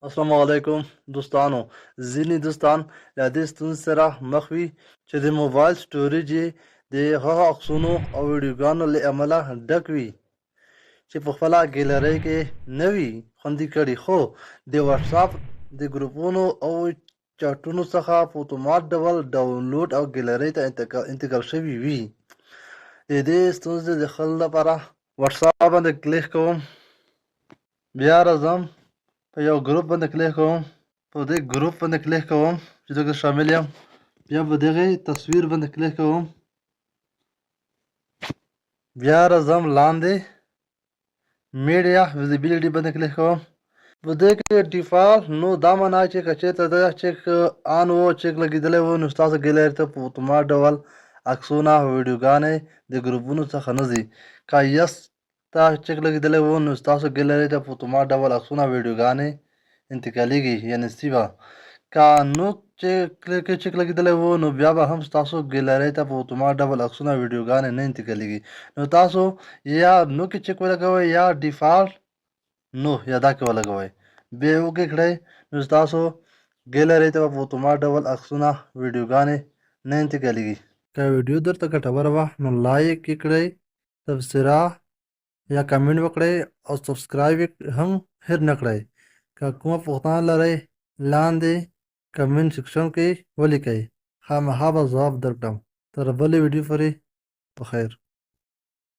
السلام علیکم دوستانو. ځینې دوستان له دې ستونزې سره مخ وي چې د موبایل سټوریج یې د هغه عکسونو او ویډیوګانو له امله ډک وي چې په خپله ګیلرۍ کې نه وي خوندي کړي، خو د واتساپ د ګروپونو او چاټونو څخه په اتومات ډول ډاونلوډ او ګیلرۍ ته انتقال شوي وي. د دې ستونزې د حل لپاره واتساپ باندې کلیک کوم، بیا راځم په یو ګروپ باندې کلیک کوم، په دې ګروپ باندې کلیک کوم چې دغه شامل یم، بیا په دغه تصویر باندې کلیک کوم، بیا راځم لاندې میډیا ویزیبیلیټي باندې کلیک کوم. په دې کې ډیفالټ نو دا معنا چې که چېرته دا چیک آن و چیک لګېدلی و نو ستاسو ګیلري ته په اتومات ډول عکسونه او ویډیوګانې د ګروپونو څخه نه ځي. که یس ته چیک لګېدلی و نو ستاسو ګیلري ته په اتومات ډول عکسونه او ویډیوګانې انتقالېږي، یعنې سی به. که نو چیک لګېدلی و نو بیا به هم ستاسو ګیلرۍ ته په اتومات ډول عکسونه او ویډیوګانې نه انتقالېږي. نو تاسو یا نو کې چیک ولګوئ یا ډیفالټ نو یا دا کې ولګوئ، بیا یې اوکې کړئ نو ستاسو ګیلرۍ ته به په اتومات ډول عکسونه ویډیوګانې نه انتقالېږي. که ویډیو درته ګټوره وه نو لایک یې کړئ، تبصره یا کمنټ وکړئ او سبسکرایب هم هېر نه کړئ. که کومه پوښتنه لرئ لاندې کمنټ سیکشن کې ولیکئ، خامخا به ځواب درکړم. تر بلې ویډیو پورې په خیر.